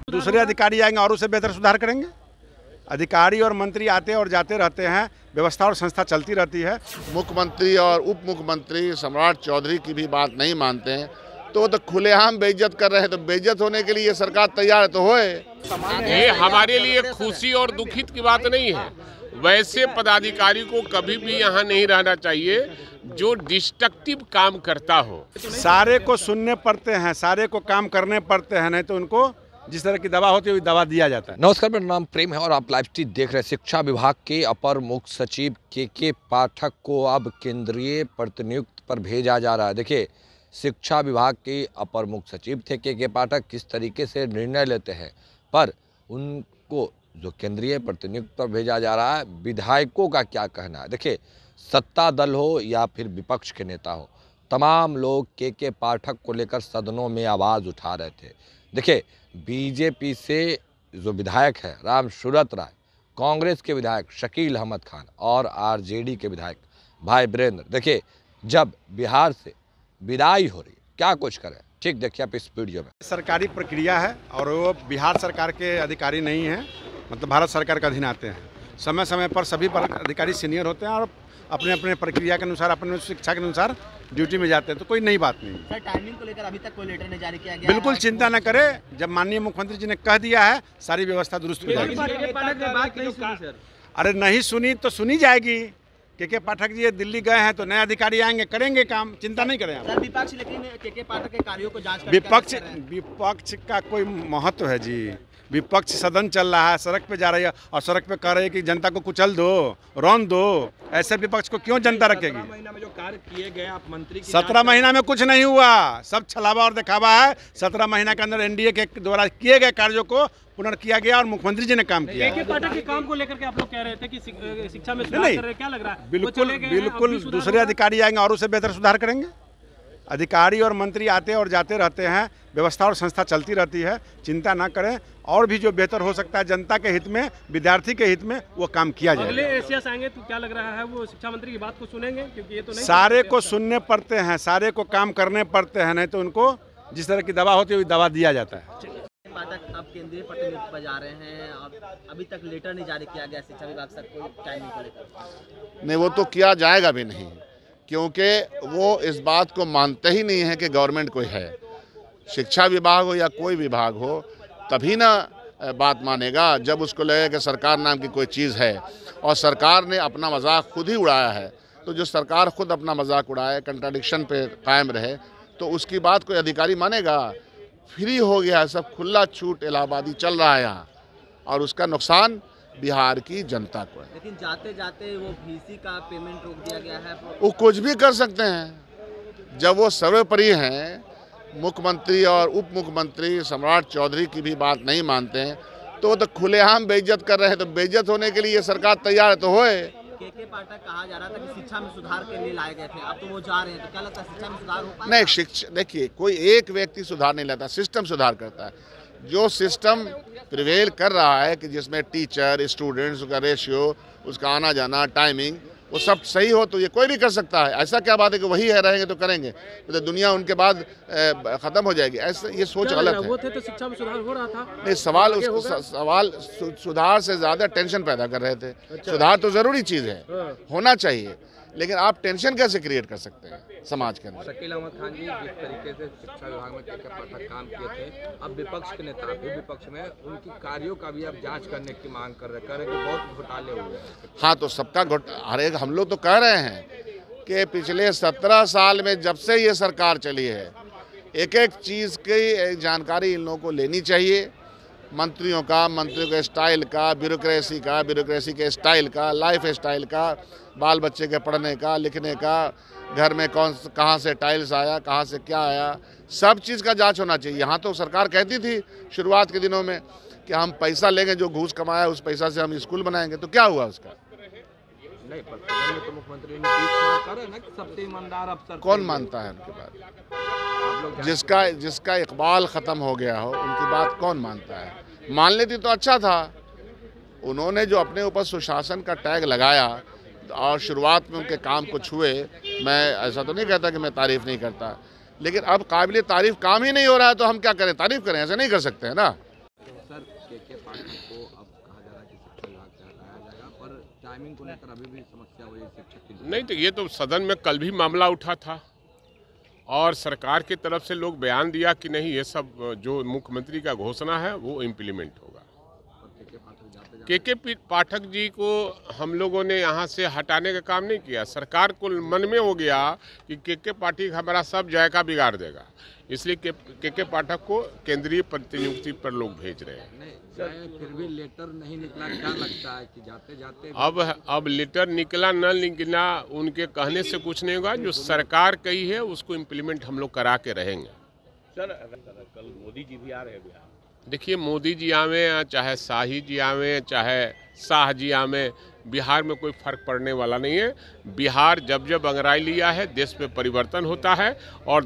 दूसरे अधिकारी आएंगे और उसे बेहतर सुधार करेंगे। अधिकारी और मंत्री आते और जाते रहते हैं, व्यवस्था और संस्था चलती रहती है। मुख्यमंत्री और उप मुख्यमंत्री सम्राट चौधरी की भी बात नहीं मानते हैं तो वो तो खुलेआम बेइज्जत कर रहे हैं। तो बेइज्जत होने के लिए ये सरकार तैयार तो होए। ये हमारे लिए खुशी और दुखित की बात नहीं है। वैसे पदाधिकारी को कभी भी यहाँ नहीं रहना चाहिए जो डिस्ट्रक्टिव काम करता हो। सारे को सुनने पड़ते हैं, सारे को काम करने पड़ते हैं, नहीं तो उनको जिस तरह की दवा होती है वही दवा दिया जाता है। नमस्कार, मेरा नाम प्रेम है और आप लाइव स्ट्रीम देख रहे हैं। शिक्षा विभाग के अपर मुख्य सचिव के पाठक को अब केंद्रीय प्रतिनियुक्त पर भेजा जा रहा है। देखिए, शिक्षा विभाग के अपर मुख्य सचिव थे के पाठक, किस तरीके से निर्णय लेते हैं, पर उनको जो केंद्रीय प्रतिनियुक्त पर भेजा जा रहा है, विधायकों का क्या कहना है। देखिए, सत्ता दल हो या फिर विपक्ष के नेता हो, तमाम लोग के पाठक को लेकर सदनों में आवाज़ उठा रहे थे। देखिए, बीजेपी से जो विधायक है राम सूरत राय, कांग्रेस के विधायक शकील अहमद खान और आरजेडी के विधायक भाई वीरेंद्र, देखिए जब बिहार से विदाई हो रही है, क्या कुछ करें, ठीक देखिए आप इस वीडियो में। सरकारी प्रक्रिया है और वो बिहार सरकार के अधिकारी नहीं हैं, मतलब भारत सरकार के अधीन आते हैं। समय समय पर सभी अधिकारी सीनियर होते हैं और अपने अपने प्रक्रिया के अनुसार, अपने शिक्षा के अनुसार ड्यूटी में जाते हैं, तो कोई नई बात नहीं। सर, टाइमिंग को लेकर अभी तक कोई लेटर नहीं जारी किया गया? बिल्कुल चिंता न करें, जब माननीय मुख्यमंत्री जी ने कह दिया है सारी व्यवस्था दुरुस्त हो जाएगी। अरे नहीं सुनी तो सुनी जाएगी। के पाठक जी दिल्ली गए हैं तो नए अधिकारी आएंगे, करेंगे काम, चिंता नहीं करें। सर, विपक्ष लेकिन के पाठक के कार्यों को जांच विपक्ष का कोई महत्व है जी? विपक्ष सदन चल रहा है, सड़क पे जा रही है और सड़क पे कह रही है कि जनता को कुचल दो, रौन दो। ऐसे विपक्ष को क्यों जनता रखेगी? 17 महीना में जो कार्य किए गए आप मंत्री की 17 महीना में कुछ नहीं हुआ, सब छलावा और दिखावा है। 17 महीना के अंदर एनडीए के द्वारा किए गए कार्यों को पुनः किया गया और मुख्यमंत्री जी ने काम किया। के पाठक के काम को लेकर के आप लोग कह रहे थे कि शिक्षा में सुधार कर रहे हैं, क्या लग रहा है? बिल्कुल दूसरे अधिकारी आएंगे और उसे बेहतर सुधार करेंगे। अधिकारी और मंत्री आते और जाते रहते हैं, व्यवस्था और संस्था चलती रहती है, चिंता ना करें। और भी जो बेहतर हो सकता है जनता के हित में, विद्यार्थी के हित में, वो काम किया जाएगा। अगले एशिया से आएंगे तो क्या लग रहा है वो शिक्षा मंत्री की बात को सुनेंगे? क्योंकि ये तो नहीं, सारे को सुनने पड़ते हैं, सारे को काम करने पड़ते हैं, नहीं तो उनको जिस तरह की दवा होती है वही दवा दिया जाता है। पाठक अब केंद्रीय प्रतिनियुक्त पर जा रहे हैं, अभी तक लेटर नहीं जारी किया गया शिक्षा विभाग से कोई टाइमिंग को लेकर? नहीं, वो तो किया जाएगा भी नहीं, क्योंकि वो इस बात को मानते ही नहीं है कि गवर्नमेंट कोई है। शिक्षा विभाग हो या कोई विभाग हो, तभी ना बात मानेगा जब उसको लगेगा कि सरकार नाम की कोई चीज़ है। और सरकार ने अपना मजाक खुद ही उड़ाया है, तो जो सरकार खुद अपना मजाक उड़ाए, कंट्राडिक्शन पे कायम रहे, तो उसकी बात कोई अधिकारी मानेगा? फ्री हो गया है सब, खुला छूट इलाहाबादी चल रहा है यहाँ, और उसका नुकसान बिहार की जनता को है। लेकिन जाते जाते वो VC का पेमेंट रोक दिया गया है। वो कुछ भी कर सकते हैं। जब वो सर्वोपरि हैं, मुख्यमंत्री और उप मुख्यमंत्री सम्राट चौधरी की भी बात नहीं मानते हैं तो वो तो खुलेआम बेइज्जत कर रहे हैं। तो बेइज्जत होने के लिए ये सरकार तैयार तो होए। के पाठक कहा जा रहा था कि शिक्षा में सुधार के लिए लाए गए थे, अब तो वो जा रहे हैं, तो क्या लगता है शिक्षा में सुधार हो पाएगा? नहीं, शिक्षा देखिए, कोई एक व्यक्ति सुधार नहीं लाता, सिस्टम सुधार करता है। जो सिस्टम प्रिवेल कर रहा है कि जिसमें टीचर स्टूडेंट्स का रेशियो, उसका आना जाना, टाइमिंग, वो सब सही हो तो ये कोई भी कर सकता है। ऐसा क्या बात है कि वही है रहेंगे तो करेंगे, तो दुनिया उनके बाद खत्म हो जाएगी? ऐसा ये सोच गलत है। वो थे तो शिक्षा में सुधार हो रहा था। नहीं, सवाल सुधार से ज्यादा टेंशन पैदा कर रहे थे। सुधार तो जरूरी चीज है, होना चाहिए, लेकिन आप टेंशन कैसे क्रिएट कर सकते हैं समाज के अंदर? शकील अहमद खान जी जिस तरीके से शिक्षा विभाग में के पाठक काम किए थे, अब विपक्ष के नेता भी विपक्ष में उनकी कार्यों का भी अब जांच करने की मांग कर रहे हैं कि बहुत घोटाले हुए हैं। हाँ, तो सबका हर एक, हम लोग तो कह रहे हैं कि पिछले 17 साल में जब से ये सरकार चली है, एक एक चीज़ की जानकारी इन लोगों को लेनी चाहिए। मंत्रियों के स्टाइल का, ब्यूरोक्रेसी के स्टाइल का, लाइफ स्टाइल का, बाल बच्चे के पढ़ने का, लिखने का, घर में कहाँ से टाइल्स आया, कहाँ से क्या आया, सब चीज़ का जांच होना चाहिए। यहाँ तो सरकार कहती थी शुरुआत के दिनों में कि हम पैसा लेंगे, जो घूस कमाया उस पैसा से हम स्कूल बनाएंगे, तो क्या हुआ उसका? नहीं, पर तो मुख्यमंत्री नीतीश कुमार ना कि सबसे ईमानदार अफसर। कौन मानता है उनकी बात? जिसका इकबाल ख़त्म हो गया हो उनकी बात कौन मानता है? मान लेती तो अच्छा था। उन्होंने जो अपने ऊपर सुशासन का टैग लगाया और शुरुआत में उनके काम को छुए, मैं ऐसा तो नहीं कहता कि मैं तारीफ़ नहीं करता, लेकिन अब काबिल तारीफ़ काम ही नहीं हो रहा है तो हम क्या करें, तारीफ़ करें? ऐसा नहीं कर सकते हैं ना। पाठक को अब कहा जा रहा है कि शिक्षा विभाग से हटाया जाएगा, पर टाइमिंग को लेकर अभी भी समस्या हुई है शिक्षक की। नहीं, तो ये तो सदन में कल भी मामला उठा था और सरकार की तरफ से लोग बयान दिया कि नहीं, ये सब जो मुख्यमंत्री का घोषणा है वो इम्प्लीमेंट होगा। के पाठक जी को हम लोगों ने यहाँ से हटाने का काम नहीं किया। सरकार को मन में हो गया कि के पाठक हमारा सब जायका बिगाड़ देगा, इसलिए के पाठक को केंद्रीय प्रतिनियुक्ति पर लोग भेज रहे हैं। नहीं, फिर भी लेटर नहीं निकला, क्या लगता है कि जाते जाते अब लेटर निकला न निकला उनके कहने से कुछ नहीं होगा। जो सरकार कही है उसको इम्प्लीमेंट हम लोग करा के रहेंगे। सर, कल मोदी जी भी आ रहे हैं बिहार। देखिए, मोदी जी आवे चाहे शाही जी आवे चाहे शाह जी आवे, बिहार में कोई फर्क पड़ने वाला नहीं है। बिहार जब जब अंगराई लिया है देश में परिवर्तन होता है और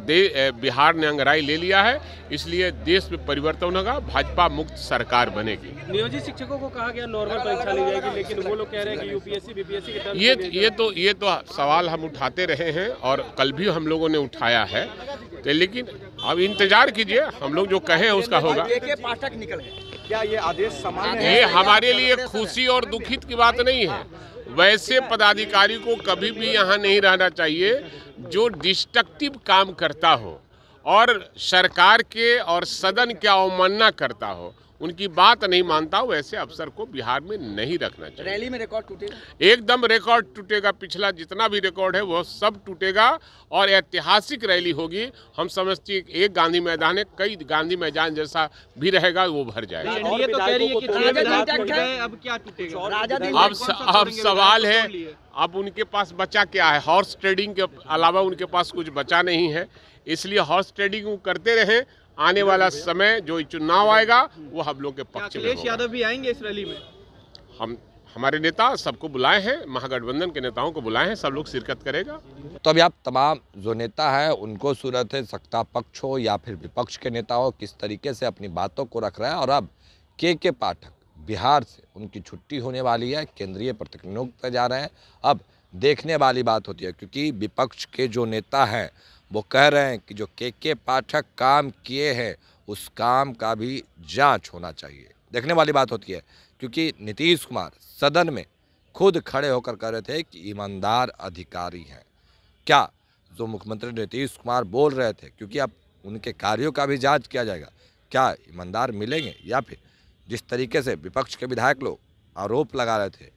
बिहार ने अंगराई ले लिया है, इसलिए देश में परिवर्तन होगा, भाजपा मुक्त सरकार बनेगी। नियोजित शिक्षकों को कहा गया नॉर्मल परीक्षा ली जाएगी, लेकिन वो लोग कह रहे हैं कि यूपीएससी बीपीएससी के तहत ये तो सवाल हम उठाते रहे हैं और कल भी हम लोगों ने उठाया है, तो लेकिन अब इंतजार कीजिए, हम लोग जो कहें उसका होगा। के पाठक निकल गए, क्या ये आदेश सामान्य है? ये हमारे लिए खुशी और दुखित की बात नहीं है। वैसे पदाधिकारी को कभी भी यहाँ नहीं रहना चाहिए जो डिस्ट्रक्टिव काम करता हो और सरकार के और सदन की अवमानना करता हो, उनकी बात नहीं मानता हो, वैसे अफसर को बिहार में नहीं रखना चाहिए। रैली में रिकॉर्ड टूटेगा, एकदम रिकॉर्ड टूटेगा। पिछला जितना भी रिकॉर्ड है वो सब टूटेगा और ऐतिहासिक रैली होगी। हम समझते हैं एक गांधी मैदान है, कई गांधी मैदान जैसा भी रहेगा, वो भर जाएगा। ये तो कह रही है कि अब क्या टूटेगा? अब सवाल है, अब उनके पास बचा क्या है? हॉर्स ट्रेडिंग के अलावा उनके पास कुछ बचा नहीं है, इसलिए हॉर्स ट्रेडिंग वो करते रहे। आने वाला समय जो चुनाव आएगा वो हम लोग के पक्ष में होगा। यादव भी आएंगे इस रैली में? हमारे नेता सबको बुलाए हैं, महागठबंधन के नेताओं को बुलाए हैं, सब लोग शिरकत करेगा। तो अभी आप तमाम जो नेता है उनको सूरत है, सत्ता पक्ष हो या फिर विपक्ष के नेता हो, किस तरीके से अपनी बातों को रख रहा है। और अब के पाठक बिहार से उनकी छुट्टी होने वाली है, केंद्रीय प्रतिनियुक्त पे जा रहे हैं। अब देखने वाली बात होती है, क्योंकि विपक्ष के जो नेता हैं वो कह रहे हैं कि जो के पाठक काम किए हैं उस काम का भी जांच होना चाहिए। देखने वाली बात होती है, क्योंकि नीतीश कुमार सदन में खुद खड़े होकर कह रहे थे कि ईमानदार अधिकारी हैं। क्या जो मुख्यमंत्री नीतीश कुमार बोल रहे थे, क्योंकि अब उनके कार्यों का भी जांच किया जाएगा, क्या ईमानदार मिलेंगे या फिर जिस तरीके से विपक्ष के विधायक लोग आरोप लगा रहे थे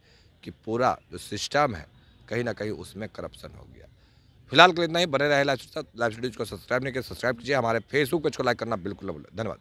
कि पूरा जो सिस्टम है कहीं ना कहीं उसमें करप्शन हो गया। फिलहाल के लिए इतना ही। बने रहे लाइव स्टूडियो को सब्सक्राइब नहीं किया सब्सक्राइब कीजिए। हमारे फेसबुक पेज को लाइक करना बिल्कुल न भूलें। धन्यवाद।